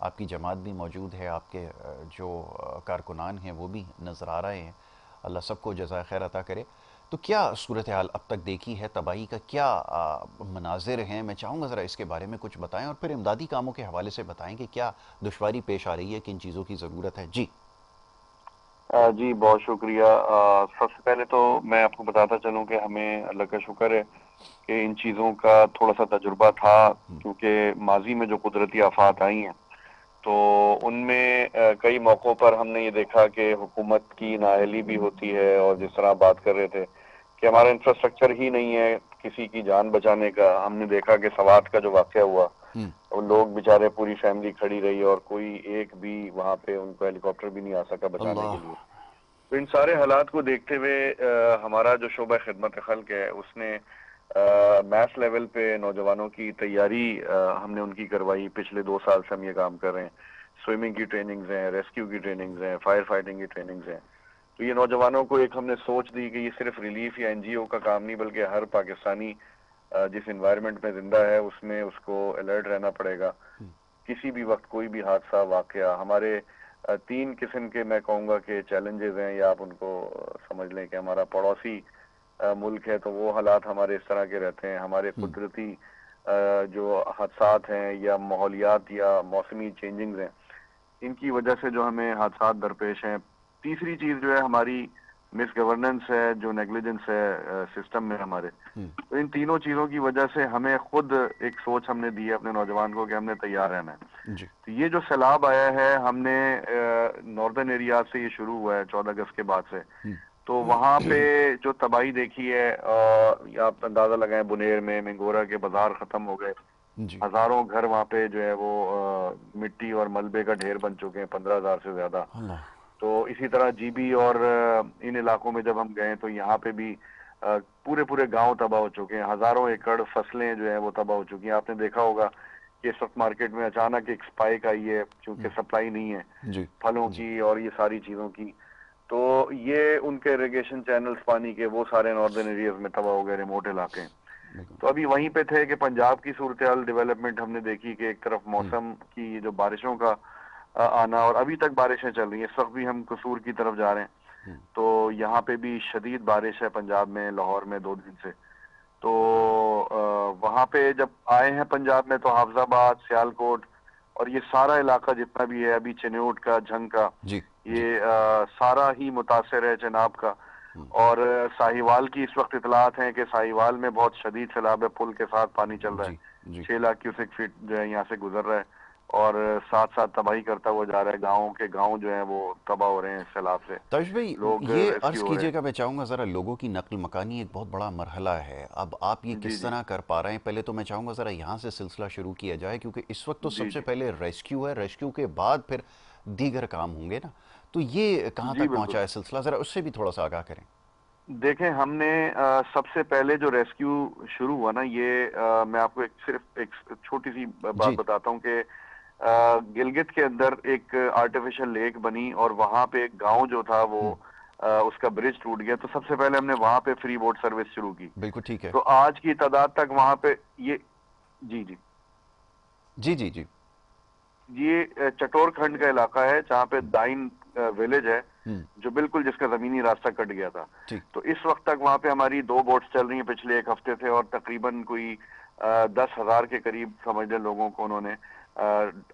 آپ کی جماعت بھی موجود ہے، آپ کے جو کارکنان ہیں وہ بھی نظر آ رہے ہیں، اللہ سب کو جزائے خیر عطا کرے۔ تو کیا صورتحال اب تک دیکھی ہے، تباہی کا کیا مناظر ہیں؟ میں چاہوں گا ذرا اس کے بارے میں کچھ بتائیں، اور پھر امدادی کاموں کے حوالے سے بتائیں کہ کیا دشواری پیش آ رہی ہے، کن چیزوں کی ضرورت ہے۔ جی جی بہت شکریہ۔ سب سے پہلے تو میں آپ کو بتاتا چلوں کہ ہمیں اللہ کا شکر ہے کہ ان چیزوں کا تھوڑا سا تجربہ تھا، کیونکہ ماضی میں جو قدرتی آفات آئی ہیں تو ان میں کئی موقعوں پر ہم نے یہ دیکھا کہ حکومت کی نااہلی بھی ہوتی ہے، اور جس طرح آپ بات کر رہے تھے کہ ہمارا انفراسٹرکچر ہی نہیں ہے کسی کی جان بچانے کا۔ ہم نے دیکھا کہ سوات کا جو واقعہ ہوا، اور لوگ بیچارے پوری فیملی کھڑی رہی اور کوئی ایک بھی وہاں پہ ان کو ہیلی کاپٹر بھی نہیں آ سکا بچانے اللہ، کے لیے۔ تو ان سارے حالات کو دیکھتے ہوئے ہمارا جو شعبہ خدمت خلق ہے اس نے میس لیول پہ نوجوانوں کی تیاری ہم نے ان کی کروائی۔ پچھلے 2 سال سے ہم یہ کام کر رہے ہیں۔ سوئمنگ کی ٹریننگز ہیں، ریسکیو کی ٹریننگز ہیں، فائر فائٹنگ کی ٹریننگز ہیں۔ تو یہ نوجوانوں کو ایک ہم نے سوچ دی کہ یہ صرف ریلیف یا NGO کا کام نہیں، بلکہ ہر پاکستانی جس انوائرمنٹ میں زندہ ہے اس میں اس کو الرٹ رہنا پڑے گا۔ کسی بھی وقت کوئی بھی حادثہ واقعہ، ہمارے 3 قسم کے میں کہوں گا کہ چیلنجز ہیں، یا آپ ان کو سمجھ لیں کہ ہمارا پڑوسی ملک ہے تو وہ حالات ہمارے اس طرح کے رہتے ہیں، ہمارے قدرتی جو حادثات ہیں یا ماحولیات یا موسمی چینجنگز ہیں، ان کی وجہ سے جو ہمیں حادثات درپیش ہیں۔ تیسری چیز جو ہے ہماری مس گورننس ہے، جو نیگلیجنس ہے سسٹم میں ہمارے۔ تو ان تینوں چیزوں کی وجہ سے ہمیں خود ایک سوچ ہم نے دی ہے اپنے نوجوان کو کہ ہم نے تیار رہنا ہے۔ جی تو یہ جو سیلاب آیا ہے، ہم نے ناردرن ایریا سے یہ شروع ہوا ہے 14 اگست کے بعد سے، تو وہاں پہ جو تباہی دیکھی ہے، آپ اندازہ لگائیں بنیر میں منگورا کے بازار ختم ہو گئے، جی ہزاروں گھر وہاں پہ جو ہے وہ مٹی اور ملبے کا ڈھیر بن چکے ہیں، 15,000 سے زیادہ۔ اللہ، تو اسی طرح GB اور ان علاقوں میں جب ہم گئے تو یہاں پہ بھی پورے پورے گاؤں تباہ ہو چکے ہیں، ہزاروں ایکڑ فصلیں جو ہیں وہ تباہ ہو چکی ہیں۔ آپ نے دیکھا ہوگا کہ اس وقت مارکیٹ میں اچانک ایک سپائک آئی ہے کیونکہ سپلائی نہیں ہے جی پھلوں جی کی اور یہ ساری چیزوں کی۔ تو یہ ان کے ایریگیشن چینلز پانی کے وہ سارے ناردرن ایریاز میں تباہ ہو گئے، ریموٹ علاقے۔ بالکل تو ابھی وہیں پہ تھے کہ پنجاب کی صورتحال ڈیولپمنٹ ہم نے دیکھی کہ ایک طرف موسم کی جو بارشوں کا آنا، اور ابھی تک بارشیں چل رہی ہیں، اس وقت بھی ہم قصور کی طرف جا رہے ہیں، تو یہاں پہ بھی شدید بارش ہے پنجاب میں، لاہور میں 2 دن سے۔ تو وہاں پہ جب آئے ہیں پنجاب میں تو حافظ آباد، سیالکوٹ اور یہ سارا علاقہ جتنا بھی ہے، ابھی چنیوٹ کا، جھنگ کا، جی جی یہ سارا ہی متاثر ہے، جناب کا۔ اور ساہیوال کی اس وقت اطلاعات ہیں کہ ساہیوال میں بہت شدید سیلاب ہے، پل کے ساتھ پانی چل رہا جی ہے، جی 6 لاکھ کیوسک فٹ جو ہے یہاں سے گزر رہا ہے، اور ساتھ ساتھ تباہی کرتا ہوا جا رہا ہے۔ گاؤں جو ہیں وہ تباہ ہو رہے ہیں سیلاب سے، تاش بھائی، لوگ یہ عرض ریسکیو ہو رہے کیجیے ہیں۔ گا، میں چاہوں گا ذرا لوگوں کی نقل مکانی ایک بہت بڑا مرحلہ ہے، اب آپ یہ جی کس جی طرح کر پا رہے ہیں؟ پہلے تو میں چاہوں گا ذرا یہاں سے سلسلہ شروع کیا جائے، کیونکہ اس وقت تو جی سب سے جی پہلے ریسکیو ہے، ریسکیو کے بعد پھر دیگر کام ہوں گے نا، تو یہ کہاں جی تک بالکل۔ پہنچا ہے سلسلہ؟ ذرا اس سے بھی تھوڑا سا آگاہ کریں۔ دیکھیں، ہم نے سب سے پہلے جو ریسکیو شروع ہوا نا، یہ میں آپ کو صرف ایک چھوٹی سی بات جی بتاتا ہوں کہ گلگت کے اندر ایک آرٹیفیشل لیک بنی، اور وہاں پہ ایک گاؤں جو تھا وہ اس کا برج ٹوٹ گیا، تو سب سے پہلے ہم نے وہاں پہ فری بوٹ سروس شروع کی۔ بالکل ٹھیک ہے۔ تو آج کی تعداد تک وہاں پہ یہ جی جی جی جی جی یہ چٹور کھنڈ کا علاقہ ہے جہاں پہ دائن ویلیج ہے، جو بالکل جس کا زمینی راستہ کٹ گیا تھا۔ ٹھیک تو اس وقت تک وہاں پہ ہماری 2 بوٹس چل رہی ہیں پچھلے 1 ہفتے سے، اور تقریباً کوئی 10,000 کے قریب سمجھ لیں لوگوں کو انہوں نے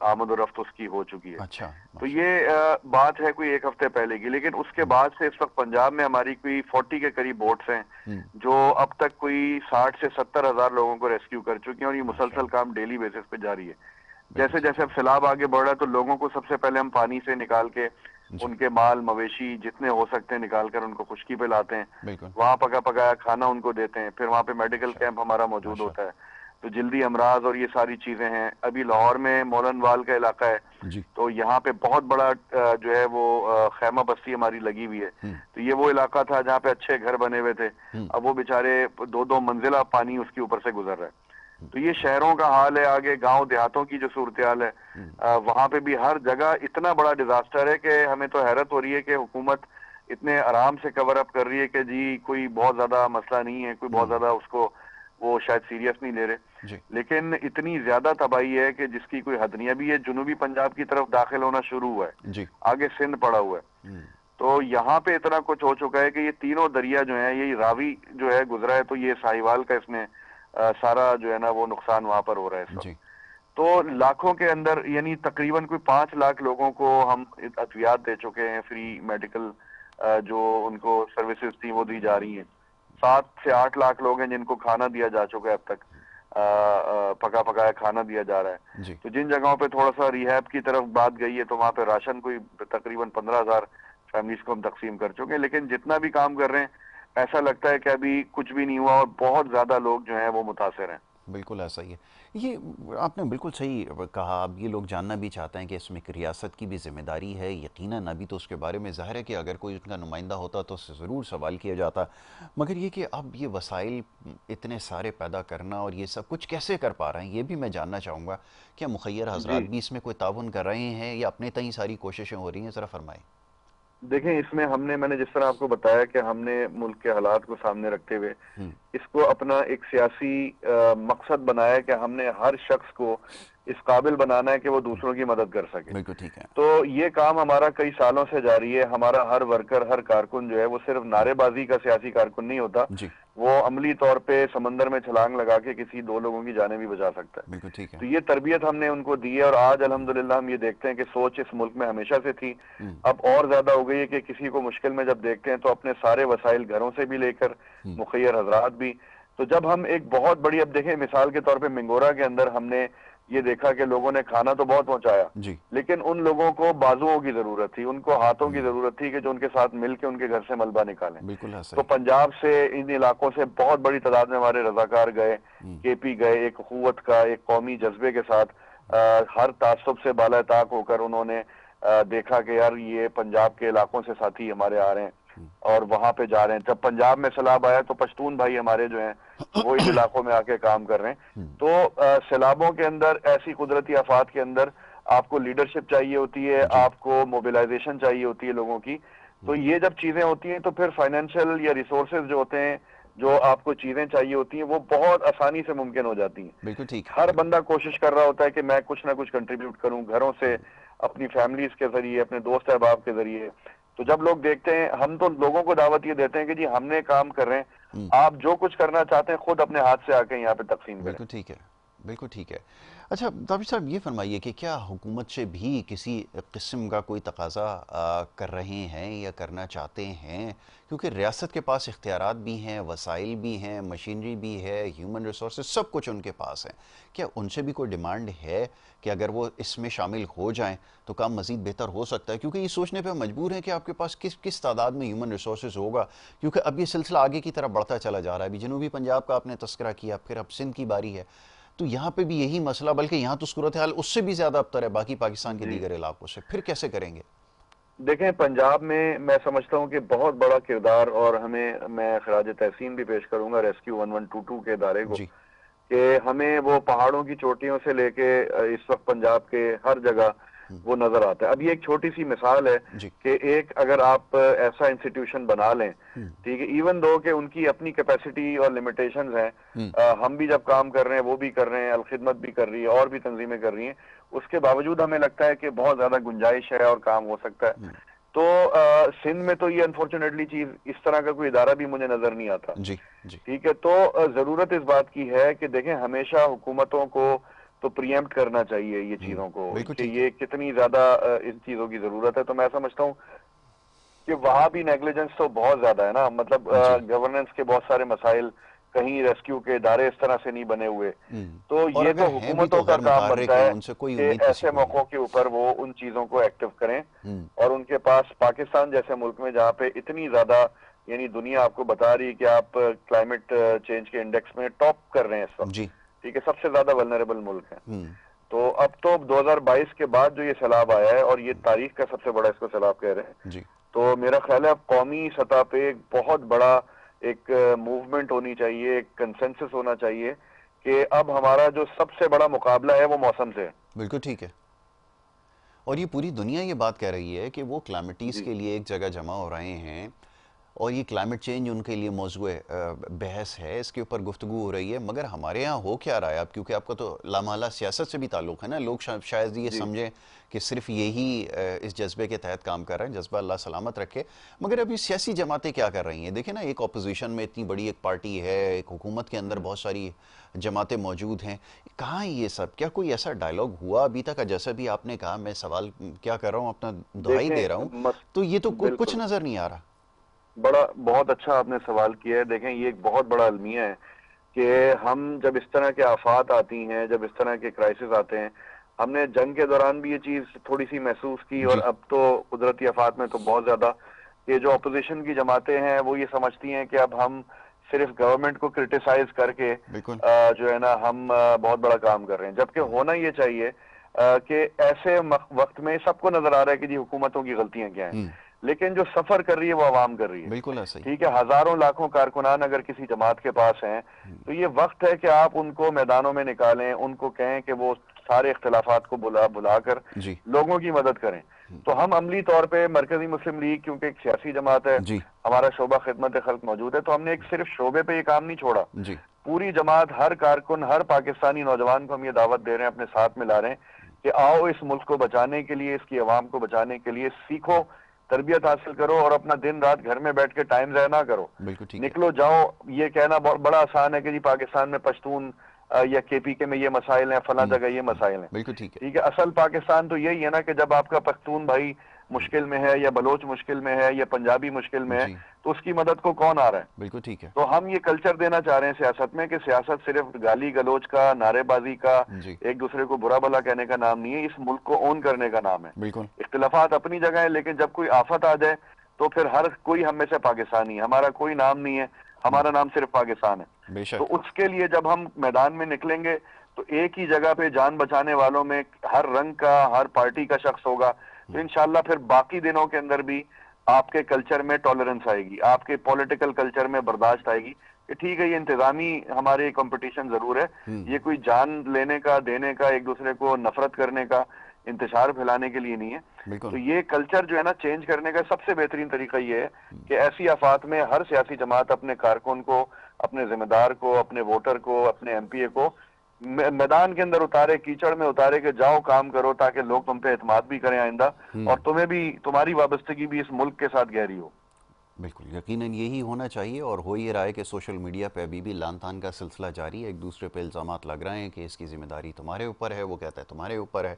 آمد و رفت اس کی ہو چکی ہے۔ اچھا، تو ماشاء یہ بات ہے کوئی 1 ہفتے پہلے کی، لیکن اس کے بعد سے اس وقت پنجاب میں ہماری کوئی 40 کے قریب بوٹس ہیں جو اب تک کوئی 60 سے 70 ہزار لوگوں کو ریسکیو کر چکی ہیں، اور یہ ماشاء مسلسل اللہ، کام ڈیلی بیسس پہ جاری ہے۔ بالکل جیسے ٹھیک جیسے ہے۔ اب سیلاب آگے بڑھ رہا ہے تو لوگوں کو سب سے پہلے ہم پانی سے نکال کے جی ان کے مال مویشی جتنے ہو سکتے ہیں نکال کر ان کو خشکی پہ لاتے ہیں، بالکل، وہاں پکا پکایا کھانا ان کو دیتے ہیں، پھر وہاں پہ میڈیکل ماشاء کیمپ اللہ، ہمارا موجود ماشاء ہوتا ہے۔ تو جلدی امراض اور یہ ساری چیزیں ہیں۔ ابھی لاہور میں مولن وال کا علاقہ ہے، اللہ، جی تو یہاں پہ بہت بڑا جو ہے وہ خیمہ بستی ہماری لگی ہوئی ہے۔ تو یہ وہ علاقہ تھا جہاں پہ اچھے گھر بنے ہوئے تھے، اب وہ بیچارے 2 منزلہ پانی اس کے اوپر سے گزر رہا ہے۔ تو یہ شہروں کا حال ہے، آگے گاؤں دیہاتوں کی جو صورتحال ہے، وہاں پہ بھی ہر جگہ اتنا بڑا ڈیزاسٹر ہے کہ ہمیں تو حیرت ہو رہی ہے کہ حکومت اتنے آرام سے کور اپ کر رہی ہے کہ جی کوئی بہت زیادہ مسئلہ نہیں ہے، کوئی بہت زیادہ اس کو وہ شاید سیریس نہیں لے رہے. جی لیکن اتنی زیادہ تباہی ہے کہ جس کی کوئی حد نہیں. ابھی یہ جنوبی پنجاب کی طرف داخل ہونا شروع ہوا ہے, جی آگے سندھ پڑا ہوا ہے. تو یہاں پہ اتنا کچھ ہو چکا ہے کہ یہ تینوں دریا جو ہیں, یہ راوی جو ہے گزرا ہے, تو یہ ساہیوال کا اس میں سارا جو ہے نا وہ نقصان وہاں پر ہو رہا ہے اس وقت. جی تو لاکھوں کے اندر یعنی تقریباً کوئی 5 لاکھ لوگوں کو ہم ادویات دے چکے ہیں, فری میڈیکل جو ان کو سروسز تھی وہ دی جا رہی ہیں. 7 سے 8 لاکھ لوگ ہیں جن کو کھانا دیا جا چکا ہے اب تک, پکا پکایا کھانا دیا جا رہا ہے. جی تو جن جگہوں پہ تھوڑا سا ریہیب کی طرف بات گئی ہے تو وہاں پہ راشن کوئی تقریباً 15,000 فیملیز کو ہم تقسیم کر چکے ہیں. لیکن جتنا بھی کام کر رہے ہیں ایسا لگتا ہے کہ ابھی کچھ بھی نہیں ہوا اور بہت زیادہ لوگ جو ہیں وہ متاثر ہیں. بالکل ایسا ہی ہے. یہ آپ نے بالکل صحیح کہا. اب یہ لوگ جاننا بھی چاہتے ہیں کہ اس میں ایک ریاست کی بھی ذمہ داری ہے. یقیناً ابھی تو اس کے بارے میں ظاہر ہے کہ اگر کوئی ان کا نمائندہ ہوتا تو اس سے ضرور سوال کیا جاتا, مگر یہ کہ اب یہ وسائل اتنے سارے پیدا کرنا اور یہ سب کچھ کیسے کر پا رہے ہیں, یہ بھی میں جاننا چاہوں گا. کیا مخیر حضرات جی بھی اس میں کوئی تعاون کر رہے ہیں یا اپنے تئیں ساری کوششیں ہو رہی ہیں؟ ذرا فرمائیں. دیکھیں, اس میں میں نے جس طرح آپ کو بتایا کہ ہم نے ملک کے حالات کو سامنے رکھتے ہوئے اس کو اپنا ایک سیاسی مقصد بنایا کہ ہم نے ہر شخص کو اس قابل بنانا ہے کہ وہ دوسروں کی مدد کر سکے. بالکل ٹھیک ہے. تو یہ کام ہمارا کئی سالوں سے جاری ہے. ہمارا ہر ورکر, ہر کارکن جو ہے وہ صرف نعرے بازی کا سیاسی کارکن نہیں ہوتا, جی وہ عملی طور پہ سمندر میں چھلانگ لگا کے کسی 2 لوگوں کی جانیں بھی بچا سکتا ہے. بالکل ٹھیک ہے. تو یہ تربیت ہم نے ان کو دی ہے, اور آج الحمدللہ ہم یہ دیکھتے ہیں کہ سوچ اس ملک میں ہمیشہ سے تھی, اب اور زیادہ ہو گئی ہے کہ کسی کو مشکل میں جب دیکھتے ہیں تو اپنے سارے وسائل گھروں سے بھی لے کر مخیر حضرات بھی. تو جب ہم ایک بہت بڑی, اب دیکھیں مثال کے طور پہ منگورا کے اندر ہم نے یہ دیکھا کہ لوگوں نے کھانا تو بہت پہنچایا, جی لیکن ان لوگوں کو بازوؤں کی ضرورت تھی, ان کو ہاتھوں کی ضرورت تھی کہ جو ان کے ساتھ مل کے ان کے گھر سے ملبہ نکالیں. بالکل ایسا تو ہی. پنجاب سے ان علاقوں سے بہت بڑی تعداد میں ہمارے رضاکار گئے, کے پی گئے, ایک اخوت کا ایک قومی جذبے کے ساتھ ہر تعصب سے بالا طاق ہو کر انہوں نے دیکھا کہ یار یہ پنجاب کے علاقوں سے ساتھی ہمارے آ رہے ہیں اور وہاں پہ جا رہے ہیں. جب پنجاب میں سیلاب آیا تو پشتون بھائی ہمارے جو ہیں وہ ان علاقوں میں آ کے کام کر رہے ہیں. تو سیلابوں کے اندر, ایسی قدرتی آفات کے اندر آپ کو لیڈرشپ چاہیے ہوتی ہے, آپ کو موبلائزیشن چاہیے ہوتی ہے لوگوں کی. تو یہ جب چیزیں ہوتی ہیں تو پھر فائنینشیل یا ریسورسز جو ہوتے ہیں, جو آپ کو چیزیں چاہیے ہوتی ہیں, وہ بہت آسانی سے ممکن ہو جاتی ہیں. بالکل ٹھیک. ہر بندہ کوشش کر رہا ہوتا ہے کہ میں کچھ نہ کچھ کنٹریبیوٹ کروں, گھروں سے, اپنی فیملیز کے ذریعے, اپنے دوست احباب کے ذریعے. تو جب لوگ دیکھتے ہیں, ہم تو لوگوں کو دعوت یہ دیتے ہیں کہ جی ہم نے کام کر رہے ہیں, آپ جو کچھ کرنا چاہتے ہیں خود اپنے ہاتھ سے آ کے یہاں پہ تقسیم کریں. بالکل ٹھیک ہے. بالکل ٹھیک ہے. اچھا تابر صاحب یہ فرمائیے کہ کیا حکومت سے بھی کسی قسم کا کوئی تقاضا کر رہے ہیں یا کرنا چاہتے ہیں, کیونکہ ریاست کے پاس اختیارات بھی ہیں, وسائل بھی ہیں, مشینری بھی ہے, ہیومن ریسورسز سب کچھ ان کے پاس ہیں. کیا ان سے بھی کوئی ڈیمانڈ ہے کہ اگر وہ اس میں شامل ہو جائیں تو کام مزید بہتر ہو سکتا ہے؟ کیونکہ یہ سوچنے پہ مجبور ہیں کہ آپ کے پاس کس تعداد میں ہیومن ریسورسز ہوگا, کیونکہ اب یہ سلسلہ آگے کی طرف بڑھتا چلا جا رہا ہے. ابھی جنوبی پنجاب کا آپ نے تذکرہ کیا, پھر اب سندھ کی باری ہے, تو یہاں پہ بھی یہی مسئلہ, بلکہ یہاں تو صورتحال اس سے بھی زیادہ ابتر ہے باقی پاکستان کے دیگر علاقوں سے. پھر کیسے کریں گے؟ دیکھیں, پنجاب میں سمجھتا ہوں کہ بہت بڑا کردار, اور میں خراج تحسین بھی پیش کروں گا ریسکیو 1122 کے ادارے کو, جی کہ ہمیں وہ پہاڑوں کی چوٹیوں سے لے کے اس وقت پنجاب کے ہر جگہ وہ نظر آتا ہے. اب یہ ایک چھوٹی سی مثال ہے جی کہ ایک اگر آپ ایسا انسٹیٹیوشن بنا لیں, ٹھیک ہے, ایون دو کہ ان کی اپنی کیپیسٹی اور لمیٹیشنز ہیں, ہم بھی جب کام کر رہے ہیں وہ بھی کر رہے ہیں, الخدمت بھی کر رہی ہے اور بھی تنظیمیں کر رہی ہیں, اس کے باوجود ہمیں لگتا ہے کہ بہت زیادہ گنجائش ہے اور کام ہو سکتا ہے. تو سندھ میں تو یہ انفارچونیٹلی چیز, اس طرح کا کوئی ادارہ بھی مجھے نظر نہیں آتا. جی جی ٹھیک ہے, تو ضرورت اس بات کی ہے کہ دیکھیں, ہمیشہ حکومتوں کو تو پریمپٹ کرنا چاہیے یہ چیزوں کو بالکل کہ ٹھیک ہے. یہ کتنی زیادہ ان چیزوں کی ضرورت ہے. تو میں سمجھتا ہوں کہ وہاں بھی نیگلیجنس تو بہت زیادہ ہے نا, مطلب جی گورننس کے بہت سارے مسائل, کہیں ریسکیو کے ادارے اس طرح سے نہیں بنے ہوئے. تو اور یہ اگر تو ہیں بھی تو حکومتوں کا غیر کام متحرک بنتا ہیں, ہے ان سے کوئی کہ امید کسی ایسے کو نہیں موقعوں ہے. کے اوپر وہ ان چیزوں کو ایکٹیو کریں, اور ان کے پاس پاکستان جیسے ملک میں جہاں پہ اتنی زیادہ, یعنی دنیا آپ کو بتا رہی ہے کہ آپ کلائمیٹ چینج کے انڈیکس میں ٹاپ کر رہے ہیں اس وقت, جی ٹھیک ہے, سب سے زیادہ ولنریبل ملک ہے. تو اب تو 2022 کے بعد جو یہ سیلاب آیا ہے, اور یہ تاریخ کا سب سے بڑا اس کو سیلاب کہہ رہے ہیں, جی تو میرا خیال ہے اب قومی سطح پہ ایک بہت بڑا ایک موومنٹ ہونی چاہیے, ایک کنسنسس ہونا چاہیے کہ اب ہمارا جو سب سے بڑا مقابلہ ہے وہ موسم سے ہے. بالکل ٹھیک ہے. اور یہ پوری دنیا یہ بات کہہ رہی ہے کہ وہ کلائمیٹیز جی کے لیے ایک جگہ جمع ہو رہے ہیں, اور یہ کلائمیٹ چینج ان کے لیے موضوع بحث ہے، اس کے اوپر گفتگو ہو رہی ہے، مگر ہمارے یہاں ہو کیا رہا ہے اب؟ کیونکہ آپ کا تو لامحالہ سیاست سے بھی تعلق ہے نا، لوگ شاید یہ جی سمجھیں کہ صرف یہی اس جذبے کے تحت کام کر رہے ہیں، جذبہ اللہ سلامت رکھے، مگر ابھی سیاسی جماعتیں کیا کر رہی ہیں؟ دیکھیں نا، ایک اپوزیشن میں اتنی بڑی ایک پارٹی ہے، ایک حکومت کے اندر بہت ساری جماعتیں موجود ہیں، کہاں ہے یہ سب؟ کیا کوئی ایسا ڈائلاگ ہوا ابھی تک؟ جیسا بھی آپ نے کہا، میں سوال کیا کر رہا ہوں، اپنا دہائی دیکھیں دے رہا ہوں، تو یہ تو کچھ بالکل نظر نہیں آ رہا۔ بہت اچھا آپ نے سوال کیا ہے. دیکھیں یہ ایک بہت بڑا المیہ ہے کہ ہم جب اس طرح کے آفات آتی ہیں، جب اس طرح کے کرائسس آتے ہیں، ہم نے جنگ کے دوران بھی یہ چیز تھوڑی سی محسوس کی، اور جی اب تو قدرتی آفات میں تو بہت زیادہ، کہ جو اپوزیشن کی جماعتیں ہیں وہ یہ سمجھتی ہیں کہ اب ہم صرف گورنمنٹ کو کرٹیسائز کر کے بالکل جو ہے نا ہم بہت بڑا کام کر رہے ہیں، جبکہ ہونا یہ چاہیے کہ ایسے وقت میں سب کو نظر آ رہا ہے کہ جی حکومتوں کی غلطیاں کیا ہیں، ہوں لیکن جو سفر کر رہی ہے وہ عوام کر رہی ہے. بالکل ایسا ہی ٹھیک ہے، ہزاروں لاکھوں کارکنان اگر کسی جماعت کے پاس ہیں تو یہ وقت ہے کہ آپ ان کو میدانوں میں نکالیں، ان کو کہیں کہ وہ سارے اختلافات کو بلا کر جی لوگوں کی مدد کریں. تو ہم عملی طور پہ مرکزی مسلم لیگ، کیونکہ ایک سیاسی جماعت ہے، جی ہمارا شعبہ خدمت خلق موجود ہے، تو ہم نے ایک صرف شعبے پہ یہ کام نہیں چھوڑا. جی پوری جماعت، ہر کارکن، ہر پاکستانی نوجوان کو ہم یہ دعوت دے رہے ہیں، اپنے ساتھ ملا رہے ہیں کہ آؤ اس ملک کو بچانے کے لیے، اس کی عوام کو بچانے کے لیے سیکھو، تربیت حاصل کرو، اور اپنا دن رات گھر میں بیٹھ کے ٹائم ضائع نہ کرو. بالکل ٹھیک ہے نکلو، جاؤ. یہ کہنا بڑا آسان ہے کہ جی پاکستان میں پشتون یا کے پی کے میں یہ مسائل ہیں، فلاں جگہ یہ مسائل ہیں. بالکل ٹھیک ہے ٹھیک ہے، اصل پاکستان تو یہی ہے نا کہ جب آپ کا پختون بھائی مشکل میں ہے، یا بلوچ مشکل میں ہے، یا پنجابی مشکل میں ہے، جی تو اس کی مدد کو کون آ رہا ہے؟ بالکل ٹھیک ہے تو ہم یہ کلچر دینا چاہ رہے ہیں سیاست میں، کہ سیاست صرف گالی گلوچ کا، نعرے بازی کا، جی ایک دوسرے کو برا بھلا کہنے کا نام نہیں ہے، اس ملک کو اون کرنے کا نام ہے. بالکل اختلافات اپنی جگہ ہے، لیکن جب کوئی آفت آ جائے تو پھر ہر کوئی ہم میں سے پاکستانی ہے، ہمارا کوئی نام نہیں ہے، ہمارا نام صرف پاکستان ہے. بے تو شک اس کے لیے جب ہم میدان میں نکلیں گے تو ایک ہی جگہ پہ جان بچانے والوں میں ہر رنگ کا، ہر پارٹی کا شخص ہوگا. تو انشاءاللہ پھر باقی دنوں کے اندر بھی آپ کے کلچر میں ٹالرنس آئے گی، آپ کے پولیٹیکل کلچر میں برداشت آئے گی کہ ٹھیک ہے، یہ انتظامی ہمارے کمپٹیشن ضرور ہے، یہ کوئی جان لینے کا، دینے کا، ایک دوسرے کو نفرت کرنے کا، انتشار پھیلانے کے لیے نہیں ہے. بالکل تو یہ کلچر جو ہے نا چینج کرنے کا سب سے بہترین طریقہ یہ ہے کہ ایسی آفات میں ہر سیاسی جماعت اپنے کارکن کو، اپنے ذمہ دار کو، اپنے ووٹر کو، اپنے ایم پی اے کو میدان کے اندر اتارے، کیچڑ میں اتارے کہ جاؤ کام کرو، تاکہ لوگ تم پہ اعتماد بھی کریں آئندہ، اور تمہیں بھی، تمہاری وابستگی بھی اس ملک کے ساتھ گہری ہو. بالکل یقیناً یہی ہونا چاہیے، اور ہو یہ رہا ہے کہ سوشل میڈیا پہ ابھی بھی لان تان کا سلسلہ جاری ہے، ایک دوسرے پہ الزامات لگ رہے ہیں کہ اس کی ذمہ داری تمہارے اوپر ہے، وہ کہتا ہے تمہارے اوپر ہے،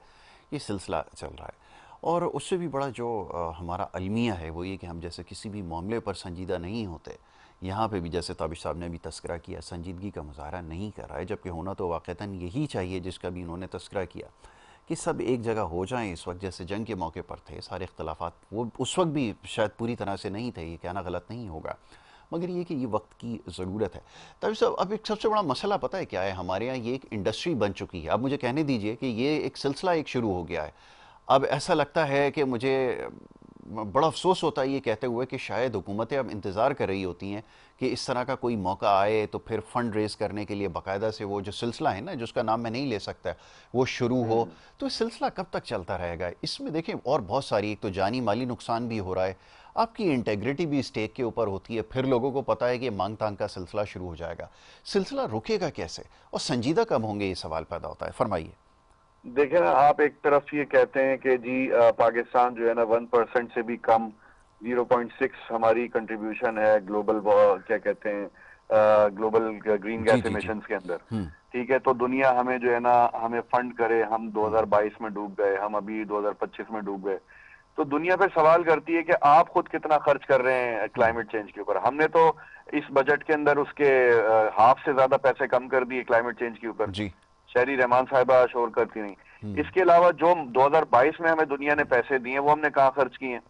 یہ سلسلہ چل رہا ہے. اور اس سے بھی بڑا جو ہمارا المیہ ہے وہ یہ کہ ہم جیسے کسی بھی معاملے پر سنجیدہ نہیں ہوتے. یہاں پہ بھی جیسے تابش صاحب نے بھی تذکرہ کیا، سنجیدگی کا مظاہرہ نہیں کر رہا ہے، جبکہ ہونا تو واقعتاً یہی چاہیے جس کا بھی انہوں نے تذکرہ کیا، کہ سب ایک جگہ ہو جائیں. اس وقت جیسے جنگ کے موقع پر تھے سارے اختلافات، وہ اس وقت بھی شاید پوری طرح سے نہیں تھے، یہ کہنا غلط نہیں ہوگا، مگر یہ کہ یہ وقت کی ضرورت ہے. تابش صاحب، اب ایک سب سے بڑا مسئلہ پتہ ہے کیا ہے؟ ہمارے یہاں یہ ایک انڈسٹری بن چکی ہے. اب مجھے کہنے دیجئے کہ یہ ایک سلسلہ ایک شروع ہو گیا ہے. اب ایسا لگتا ہے کہ مجھے بڑا افسوس ہوتا ہے یہ کہتے ہوئے کہ شاید حکومتیں اب انتظار کر رہی ہوتی ہیں کہ اس طرح کا کوئی موقع آئے تو پھر فنڈ ریز کرنے کے لیے باقاعدہ سے وہ جو سلسلہ ہے نا، جس کا نام میں نہیں لے سکتا، وہ شروع ہو. تو یہ سلسلہ کب تک چلتا رہے گا؟ اس میں دیکھیں اور بہت ساری، ایک تو جانی مالی نقصان بھی ہو رہا ہے، آپ کی انٹیگریٹی بھی اسٹیک کے اوپر ہوتی ہے، پھر لوگوں کو پتہ ہے کہ مانگ تانگ کا سلسلہ شروع ہو جائے گا. سلسلہ رکے گا کیسے اور سنجیدہ کب ہوں گے؟ یہ سوال پیدا ہوتا ہے. فرمائیے. دیکھیں نا، آپ ایک طرف یہ کہتے ہیں کہ جی پاکستان جو ہے نا 1% سے بھی کم، 0.6 ہماری کنٹریبیوشن ہے گلوبل، کیا کہتے ہیں، گلوبل گرین جی گیس جی جی ایمیشنز کے اندر. ہوں ٹھیک ہے، تو دنیا ہمیں جو ہے نا ہمیں فنڈ کرے، ہم 2022 میں ڈوب گئے، ہم ابھی 2025 میں ڈوب گئے. تو دنیا پہ سوال کرتی ہے کہ آپ خود کتنا خرچ کر رہے ہیں کلائمیٹ چینج کے اوپر. ہم نے تو اس بجٹ کے اندر اس کے ہاف سے زیادہ پیسے کم کر دیے کلائمیٹ چینج کے اوپر. جی شہری رحمان صاحبہ شور کرتی نہیں. اس کے علاوہ جو 2022 میں ہمیں دنیا نے پیسے دیے وہ ہم نے کہاں خرچ کیے ہیں؟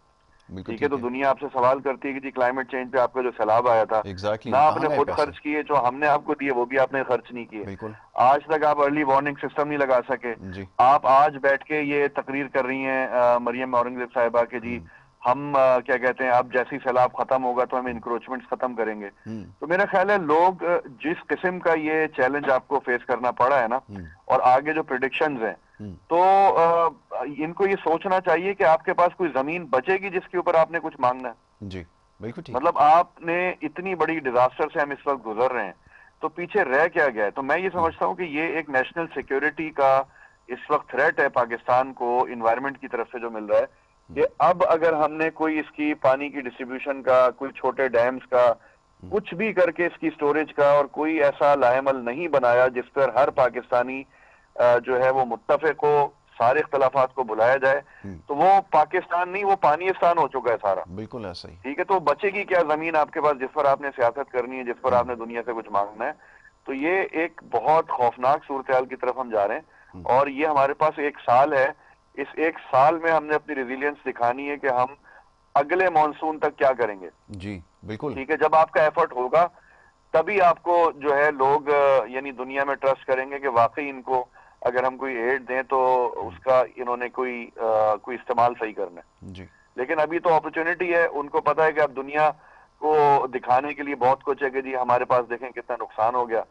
بالکل ٹھیک ہے، ٹھیک تو ہے. دنیا آپ سے سوال کرتی ہے کہ جی کلائمیٹ چینج پہ آپ کا جو سیلاب آیا تھا، ایگزیکٹلی نہ وہ آپ کہاں نے گئے خود پیسے؟ خرچ کیے، جو ہم نے آپ کو دیے وہ بھی آپ نے خرچ نہیں کیے. بالکل آج تک آپ ارلی وارننگ سسٹم نہیں لگا سکے. جی آپ آج بیٹھ کے یہ تقریر کر رہی ہیں مریم اورنگزیب صاحبہ کہ جی ہم کیا کہتے ہیں اب جیسی سیلاب ختم ہوگا تو ہم انکروچمنٹس ختم کریں گے. تو میرا خیال ہے لوگ جس قسم کا یہ چیلنج آپ کو فیس کرنا پڑا ہے نا، اور آگے جو پریڈکشنز ہیں، تو ان کو یہ سوچنا چاہیے کہ آپ کے پاس کوئی زمین بچے گی جس کے اوپر آپ نے کچھ مانگنا ہے. جی بالکل ٹھیک. مطلب آپ نے اتنی بڑی ڈیزاسٹر سے ہم اس وقت گزر رہے ہیں تو پیچھے رہ کیا گیا ہے. تو میں یہ سمجھتا ہوں کہ یہ ایک نیشنل سیکیورٹی کا اس وقت تھریٹ ہے پاکستان کو انوائرمنٹ کی طرف سے جو مل رہا ہے کہ اب اگر ہم نے کوئی اس کی پانی کی ڈسٹریبیوشن کا، کوئی چھوٹے ڈیمز کا کچھ بھی کر کے اس کی سٹوریج کا اور کوئی ایسا لاعمل نہیں بنایا جس پر ہر پاکستانی جو ہے وہ متفق ہو، سارے اختلافات کو بلایا جائے، تو وہ پاکستان نہیں، وہ پانیستان ہو چکا ہے سارا. بالکل ایسا ہی. ٹھیک ہے، تو بچے گی کیا زمین آپ کے پاس جس پر آپ نے سیاست کرنی ہے، جس پر آپ نے دنیا سے کچھ مانگنا ہے. تو یہ ایک بہت خوفناک صورتحال کی طرف ہم جا رہے ہیں اور یہ ہمارے پاس ایک سال ہے. اس ایک سال میں ہم نے اپنی ریزیلینس دکھانی ہے کہ ہم اگلے مانسون تک کیا کریں گے. جی بالکل. ٹھیک ہے، جب آپ کا ایفرٹ ہوگا تبھی آپ کو جو ہے لوگ یعنی دنیا میں ٹرسٹ کریں گے کہ واقعی ان کو اگر ہم کوئی ایڈ دیں تو اس کا انہوں نے کوئی استعمال صحیح کرنا ہے. جی. لیکن ابھی تو اپرچونٹی ہے، ان کو پتا ہے کہ اب دنیا کو دکھانے کے لیے بہت کچھ ہے کہ جی ہمارے پاس دیکھیں کتنا نقصان ہو گیا.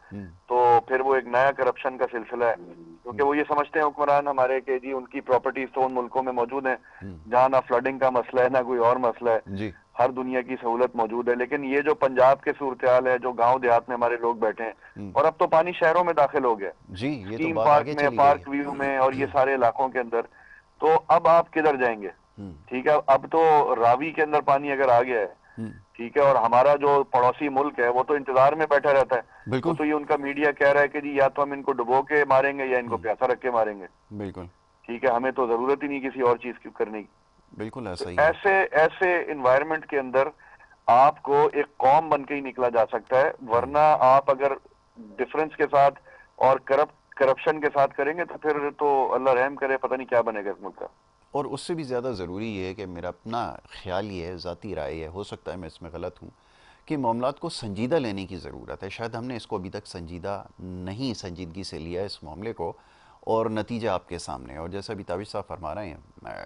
تو پھر وہ ایک نیا کرپشن کا سلسلہ ہے کیونکہ وہ یہ سمجھتے ہیں حکمران ہمارے کہ جی ان کی پراپرٹیز تو ان ملکوں میں موجود ہیں جہاں نہ فلڈنگ کا مسئلہ ہے نہ کوئی اور مسئلہ ہے، جی. ہر دنیا کی سہولت موجود ہے. لیکن یہ جو پنجاب کے صورتحال ہے، جو گاؤں دیہات میں ہمارے لوگ بیٹھے ہیں اور اب تو پانی شہروں میں داخل ہو گیا، جی یہ تو اسکیم بات پارک آگے میں، چلی گئی پارک ہے. ویو میں اور یہ سارے علاقوں کے اندر. تو اب آپ کدھر جائیں گے؟ ٹھیک ہے، اب تو راوی کے اندر پانی اگر آ گیا ہے، ٹھیک ہے، اور ہمارا جو پڑوسی ملک ہے وہ تو انتظار میں بیٹھا رہتا ہے. بالکل. تو یہ ان کا میڈیا کہہ رہا ہے کہ جی یا تو ہم ان کو ڈبو کے ماریں گے یا ان کو پیاسا رکھ کے ماریں گے. بالکل. ٹھیک ہے، ہمیں تو ضرورت ہی نہیں کسی اور چیز کی کرنے کی. بالکل تو ایسا ہی ہے. ایسے انوائرمنٹ کے اندر آپ کو ایک قوم بن کے ہی نکلا جا سکتا ہے، ورنہ آپ اگر ڈفرنس کے ساتھ اور کرپشن کے ساتھ کریں گے تو پھر تو اللہ رحم کرے، پتہ نہیں کیا بنے گا اس ملک کا. اور اس سے بھی زیادہ ضروری یہ ہے کہ میرا اپنا خیال یہ ہے، ذاتی رائے ہے، ہو سکتا ہے میں اس میں غلط ہوں، کہ معاملات کو سنجیدہ لینے کی ضرورت ہے. شاید ہم نے اس کو ابھی تک سنجیدگی سے لیا ہے اس معاملے کو، اور نتیجہ آپ کے سامنے ہے. اور جیسا ابھی تابش صاحب فرما رہے ہیں،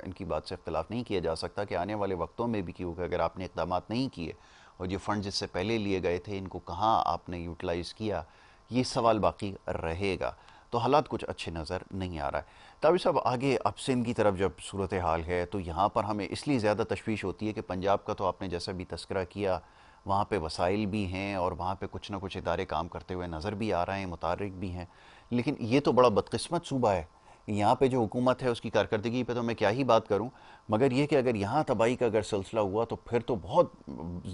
ان کی بات سے اختلاف نہیں کیا جا سکتا کہ آنے والے وقتوں میں بھی کیونکہ اگر آپ نے اقدامات نہیں کیے اور یہ فنڈ جس سے پہلے لیے گئے تھے ان کو کہاں آپ نے یوٹیلائز کیا، یہ سوال باقی رہے گا. تو حالات کچھ اچھے نظر نہیں آ رہا ہے. تابش صاحب آگے اب سندھ کی طرف جب صورتحال ہے تو یہاں پر ہمیں اس لیے زیادہ تشویش ہوتی ہے کہ پنجاب کا تو آپ نے جیسا بھی تذکرہ کیا، وہاں پہ وسائل بھی ہیں اور وہاں پہ کچھ نہ کچھ ادارے کام کرتے ہوئے نظر بھی آ رہے ہیں، متحرک بھی ہیں. لیکن یہ تو بڑا بدقسمت صوبہ ہے. یہاں پہ جو حکومت ہے اس کی کارکردگی پہ تو میں کیا ہی بات کروں، مگر یہ کہ اگر یہاں تباہی کا اگر سلسلہ ہوا تو پھر تو بہت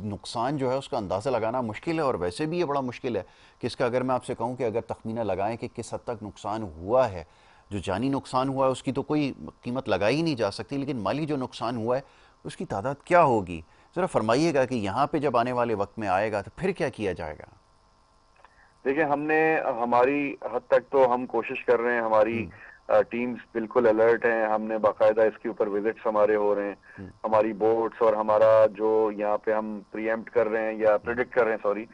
نقصان جو ہے اس کا اندازہ لگانا مشکل ہے. اور ویسے بھی یہ بڑا مشکل ہے کہ اس کا اگر میں آپ سے کہوں کہ اگر تخمینہ لگائیں کہ کس حد تک نقصان ہوا ہے، جو جانی نقصان ہوا ہے اس کی تو کوئی قیمت لگائی نہیں جا سکتی، لیکن مالی جو نقصان ہوا ہے اس کی تعداد کیا ہوگی؟ ذرا فرمائیے گا کہ یہاں پہ جب آنے والے وقت میں آئے گا تو پھر کیا کیا جائے گا؟ دیکھیں، ہم نے ہماری حد تک تو ہم کوشش کر رہے ہیں، ہماری ٹیمز بالکل الرٹ ہیں. ہم نے باقاعدہ اس کے اوپر وزٹس ہمارے ہو رہے ہیں، ہماری بورڈز اور ہمارا جو یہاں پہ ہم پریمپٹ کر رہے ہیں یا پریڈکٹ کر رہے ہیں سوری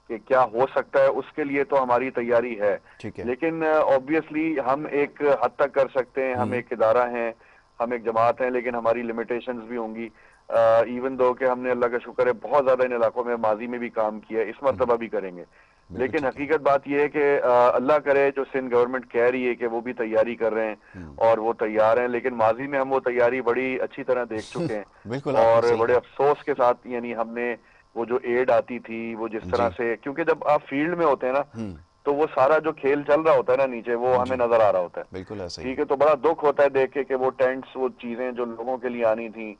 کہ کیا ہو سکتا ہے، اس کے لیے تو ہماری تیاری ہے. ٹھیک ہے. لیکن آبویسلی ہم ایک حد تک کر سکتے ہیں، ہم ایک ادارہ ہیں، ہم ایک جماعت ہیں، لیکن ہماری لمیٹیشنز بھی ہوں گی. ایون دو کہ ہم نے اللہ کا شکر ہے بہت زیادہ ان علاقوں میں ماضی میں بھی کام کیا ہے، اس مرتبہ بھی کریں گے. بالکل لیکن ٹھیک ہے. حقیقت بات یہ ہے کہ اللہ کرے جو سندھ گورنمنٹ کہہ رہی ہے کہ وہ بھی تیاری کر رہے ہیں اور وہ تیار ہیں، لیکن ماضی میں ہم وہ تیاری بڑی اچھی طرح دیکھ چکے ہیں بالکل آپ نے اور صحیح بڑے کہا. افسوس کے ساتھ یعنی ہم نے وہ جو ایڈ آتی تھی وہ جس طرح جی. سے، کیونکہ جب آپ فیلڈ میں ہوتے ہیں نا تو وہ سارا جو کھیل چل رہا ہوتا ہے نا نیچے وہ ہمیں جی نظر آ رہا ہوتا ہے. بالکل ایسا ہی ٹھیک ہے. ہے، تو بڑا دکھ ہوتا ہے دیکھ کے کہ وہ ٹینٹس، وہ چیزیں جو لوگوں کے لیے آنی تھیں،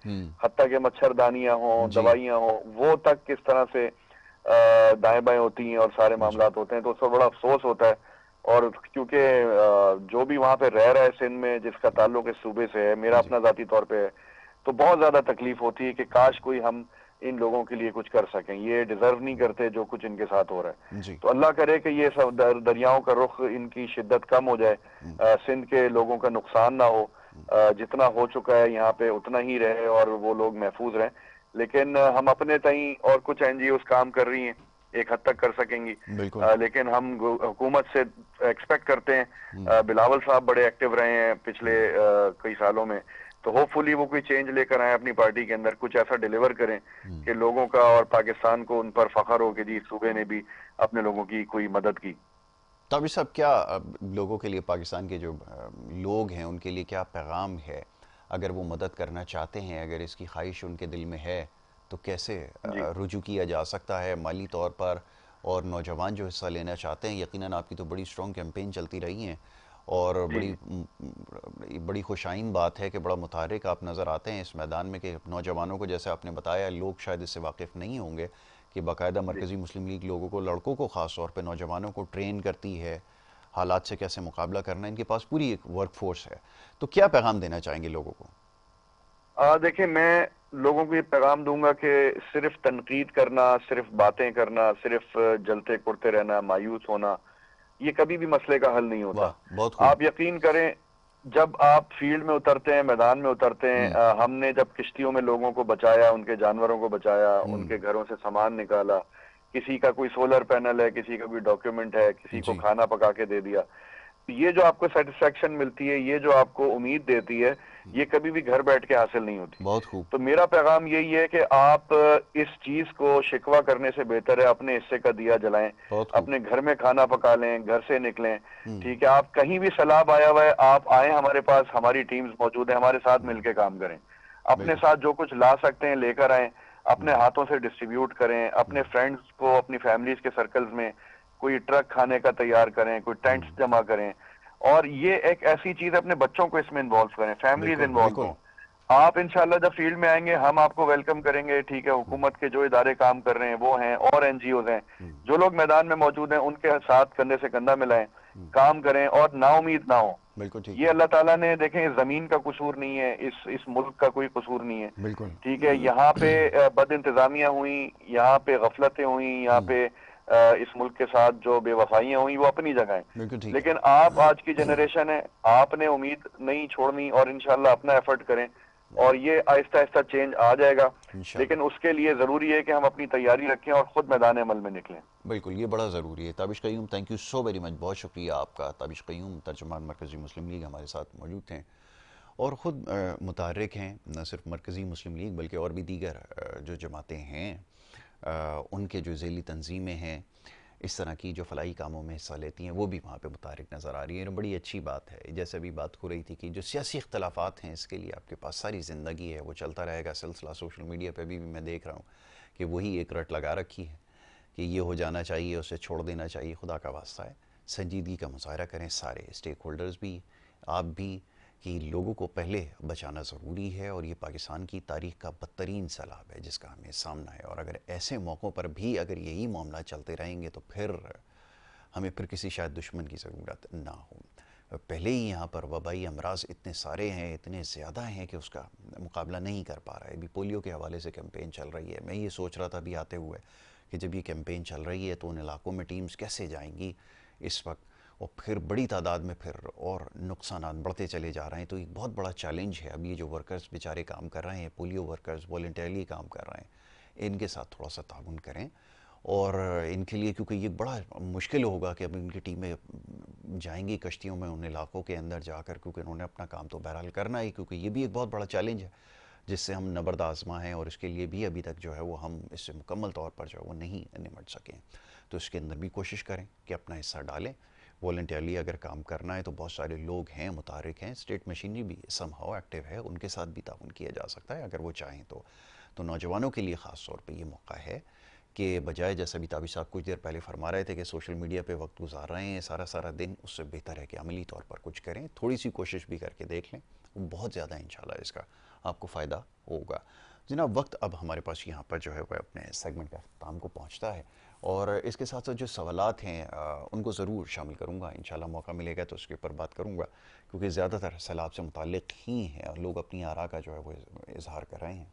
حتیٰ کہ مچھردانیاں ہوں، جی دوائیاں ہوں، وہ تک کس طرح سے دائیں بائیں ہوتی ہیں اور سارے جی معاملات ہوتے ہیں. تو اس پر بڑا افسوس ہوتا ہے. اور کیونکہ جو بھی وہاں پہ رہ رہا ہے سندھ میں، جس کا تعلق اس صوبے سے ہے، میرا جی اپنا ذاتی طور پہ ہے، تو بہت زیادہ تکلیف ہوتی ہے کہ کاش کوئی ہم ان لوگوں کے لیے کچھ کر سکیں. یہ ڈیزرو نہیں کرتے جو کچھ ان کے ساتھ ہو رہا ہے. جی تو اللہ کرے کہ یہ سب دریاؤں کا رخ ان کی شدت کم ہو جائے، سندھ کے لوگوں کا نقصان نہ ہو، جتنا ہو چکا ہے یہاں پہ اتنا ہی رہے اور وہ لوگ محفوظ رہیں. لیکن ہم اپنے تئیں اور کچھ این جی اوز کام کر رہی ہیں، ایک حد تک کر سکیں گی. بالکل. لیکن ہم حکومت سے ایکسپیکٹ کرتے ہیں، بلاول صاحب بڑے ایکٹیو رہے ہیں پچھلے کئی سالوں میں، تو ہوپ فلی وہ کوئی چینج لے کر آئیں اپنی پارٹی کے اندر، کچھ ایسا ڈیلیور کریں کہ لوگوں کا اور پاکستان کو ان پر فخر ہو کہ جی صوبے نے بھی اپنے لوگوں کی کوئی مدد کی. تابش صاحب کیا لوگوں کے لیے، پاکستان کے جو لوگ ہیں ان کے لیے کیا پیغام ہے؟ اگر وہ مدد کرنا چاہتے ہیں، اگر اس کی خواہش ان کے دل میں ہے تو کیسے جی رجوع کیا جا سکتا ہے مالی طور پر؟ اور نوجوان جو حصہ لینا چاہتے ہیں، یقیناً آپ کی تو بڑی اسٹرانگ کیمپین چلتی رہی ہیں، اور جی جی بڑی خوشائن بات ہے کہ بڑا متحرک آپ نظر آتے ہیں اس میدان میں، کہ نوجوانوں کو، جیسے آپ نے بتایا، لوگ شاید اس سے واقف نہیں ہوں گے کہ باقاعدہ جی مرکزی مسلم لیگ لوگوں کو، لڑکوں کو خاص طور پہ نوجوانوں کو ٹرین کرتی ہے حالات سے کیسے مقابلہ کرنا ہے۔ ان کے پاس پوری ایک ورک فورس ہے، تو کیا پیغام دینا چاہیں گے لوگوں کو؟ دیکھیں، میں لوگوں کو یہ پیغام دوں گا کہ صرف تنقید کرنا، صرف باتیں کرنا، صرف جلتے کڑتے رہنا، مایوس ہونا، یہ کبھی بھی مسئلے کا حل نہیں ہوتا۔ واہ، بہت خوب۔ آپ یقین کریں، جب آپ فیلڈ میں اترتے ہیں، میدان میں اترتے ہیں، ہوں ہم نے جب کشتیوں میں لوگوں کو بچایا، ان کے جانوروں کو بچایا، ان ہوں کے گھروں سے سامان نکالا، کسی کا کوئی سولر پینل ہے، کسی کا کوئی ڈاکیومنٹ ہے، کسی کو جی، کھانا پکا کے دے دیا، یہ جو آپ کو سیٹسفیکشن ملتی ہے، یہ جو آپ کو امید دیتی ہے، یہ کبھی بھی گھر بیٹھ کے حاصل نہیں ہوتی۔ بہت خوب۔ تو میرا پیغام یہی ہے کہ آپ اس چیز کو شکوہ کرنے سے بہتر ہے اپنے حصے کا دیا جلائیں، بہت خوب۔ اپنے گھر میں کھانا پکا لیں، گھر سے نکلیں۔ ہوں ٹھیک ہے، آپ کہیں بھی سیلاب آیا ہوا ہے، آپ آئیں ہمارے پاس، ہماری ٹیمز موجود ہیں، ہمارے ساتھ مل کے کام کریں، اپنے بالکل۔ ساتھ جو کچھ لا سکتے ہیں لے کر آئیں، اپنے ہاتھوں سے ڈسٹریبیوٹ کریں، اپنے فرینڈز کو، اپنی فیملیز کے سرکلز میں کوئی ٹرک کھانے کا تیار کریں، کوئی ٹینٹس جمع کریں، اور یہ ایک ایسی چیز ہے، اپنے بچوں کو اس میں انوالو کریں، فیملیز بالکل انوالو بالکل۔ ہوں۔ آپ انشاءاللہ جب فیلڈ میں آئیں گے، ہم آپ کو ویلکم کریں گے۔ ٹھیک ہے، حکومت کے جو ادارے کام کر رہے ہیں وہ ہیں، اور این جی اوز ہیں، جو لوگ میدان میں موجود ہیں، ان کے ساتھ کندھے سے کندھا ملائیں، کام کریں، اور نا امید نہ ہو۔ بالکل ٹھیک یہ ہے۔ اللہ تعالیٰ نے، دیکھیں، اس زمین کا قصور نہیں ہے، اس ملک کا کوئی قصور نہیں ہے۔ بالکل ٹھیک ہے، یہاں پہ بد انتظامیہ ہوئیں، یہاں پہ غفلتیں ہوئیں، یہاں پہ اس ملک کے ساتھ جو بے وفائیاں ہوئیں، وہ اپنی جگہ ہیں، بالکل ٹھیک ہے۔ لیکن آپ آج کی جنریشن ہے، آپ نے امید نہیں چھوڑنی، اور انشاءاللہ اپنا ایفرٹ کریں، اور یہ آہستہ آہستہ چینج آ جائے گا، انشاءاللہ۔ لیکن اس کے لیے ضروری ہے کہ ہم اپنی تیاری رکھیں اور خود میدان عمل میں نکلیں۔ بالکل، یہ بڑا ضروری ہے۔ Tabish Qayyum, thank you so very much, بہت شکریہ آپ کا۔ تابش قیوم، ترجمان مرکزی مسلم لیگ، ہمارے ساتھ موجود تھے، اور خود متحرک ہیں، نہ صرف مرکزی مسلم لیگ بلکہ اور بھی دیگر جو جماعتیں ہیں، ان کے جو ذیلی تنظیمیں ہیں، اس طرح کی جو فلاحی کاموں میں حصہ لیتی ہیں، وہ بھی وہاں پہ متحرک نظر آ رہی ہیں، بڑی اچھی بات ہے۔ جیسے ابھی بات ہو رہی تھی کہ جو سیاسی اختلافات ہیں، اس کے لیے آپ کے پاس ساری زندگی ہے، وہ چلتا رہے گا سلسلہ۔ سوشل میڈیا پہ بھی میں دیکھ رہا ہوں کہ وہی ایک رٹ لگا رکھی ہے کہ یہ ہو جانا چاہیے، اسے چھوڑ دینا چاہیے۔ خدا کا واسطہ ہے، سنجیدگی کا مظاہرہ کریں، سارے اسٹیک ہولڈرز بھی، آپ بھی، کہ لوگوں کو پہلے بچانا ضروری ہے، اور یہ پاکستان کی تاریخ کا بدترین سیلاب ہے جس کا ہمیں سامنا ہے، اور اگر ایسے موقعوں پر بھی اگر یہی معاملہ چلتے رہیں گے تو پھر ہمیں پھر کسی شاید دشمن کی ضرورت نہ ہو۔ پہلے ہی یہاں پر وبائی امراض اتنے سارے ہیں، اتنے زیادہ ہیں کہ اس کا مقابلہ نہیں کر پا رہا ہے۔ ابھی پولیو کے حوالے سے کیمپین چل رہی ہے، میں یہ سوچ رہا تھا ابھی آتے ہوئے کہ جب یہ کیمپین چل رہی ہے تو ان علاقوں میں ٹیمز کیسے جائیں گی اس وقت، اور پھر بڑی تعداد میں پھر اور نقصانات بڑھتے چلے جا رہے ہیں، تو ایک بہت بڑا چیلنج ہے۔ اب یہ جو ورکرز بیچارے کام کر رہے ہیں، پولیو ورکرز والنٹیرلی کام کر رہے ہیں، ان کے ساتھ تھوڑا سا تعاون کریں، اور ان کے لیے، کیونکہ یہ بڑا مشکل ہوگا کہ اب ان کی ٹیمیں جائیں گی کشتیوں میں ان علاقوں کے اندر جا کر، کیونکہ انہوں نے اپنا کام تو بہرحال کرنا ہی، کیونکہ یہ بھی ایک بہت بڑا چیلنج ہے جس سے ہم نبرد آزما ہیں، اور اس کے لیے بھی ابھی تک جو ہے وہ ہم اس سے مکمل طور پر جو ہے وہ نہیں نمٹ سکیں۔ تو اس کے اندر بھی کوشش کریں کہ اپنا حصہ ڈالیں۔ والنٹیرلی اگر کام کرنا ہے تو بہت سارے لوگ ہیں، متحرک ہیں، اسٹیٹ مشینری بھی سم ہاؤ ایکٹیو ہے، ان کے ساتھ بھی تعاون کیا جا سکتا ہے اگر وہ چاہیں تو نوجوانوں کے لیے خاص طور پہ یہ موقع ہے کہ بجائے، جیسا بھی تابش صاحب کچھ دیر پہلے فرما رہے تھے کہ سوشل میڈیا پہ وقت گزار رہے ہیں سارا دن، اس سے بہتر ہے کہ عملی طور پر کچھ کریں، تھوڑی سی کوشش بھی کر کے دیکھ لیں، بہت زیادہ انشاءاللہ اس کا آپ کو فائدہ ہوگا۔ جناب، وقت اب ہمارے پاس یہاں پر جو ہے وہ اپنے سیگمنٹ کا اختتام کو پہنچتا ہے، اور اس کے ساتھ ساتھ جو سوالات ہیں ان کو ضرور شامل کروں گا، انشاءاللہ موقع ملے گا تو اس کے اوپر بات کروں گا، کیونکہ زیادہ تر سیلاب سے متعلق ہی ہیں، اور لوگ اپنی آراء کا جو ہے وہ اظہار کر رہے ہیں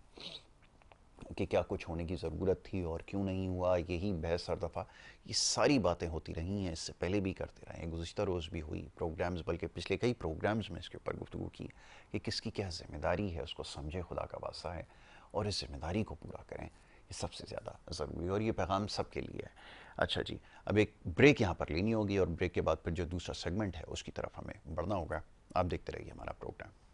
کہ کیا کچھ ہونے کی ضرورت تھی اور کیوں نہیں ہوا۔ یہی بحث ہر دفعہ، یہ ساری باتیں ہوتی رہی ہیں، اس سے پہلے بھی کرتے رہے ہیں، گزشتہ روز بھی ہوئی پروگرامز، بلکہ پچھلے کئی پروگرامز میں اس کے اوپر گفتگو کی کہ کس کی کیا ذمہ داری ہے، اس کو سمجھے، خدا کا واسطہ ہے، اور اس ذمہ داری کو پورا کریں، یہ سب سے زیادہ ضروری ہے، اور یہ پیغام سب کے لیے ہے۔ اچھا جی، اب ایک بریک یہاں پر لینی ہوگی، اور بریک کے بعد پھر جو دوسرا سیگمنٹ ہے اس کی طرف ہمیں بڑھنا ہوگا۔ آپ دیکھتے رہیے ہمارا پروگرام۔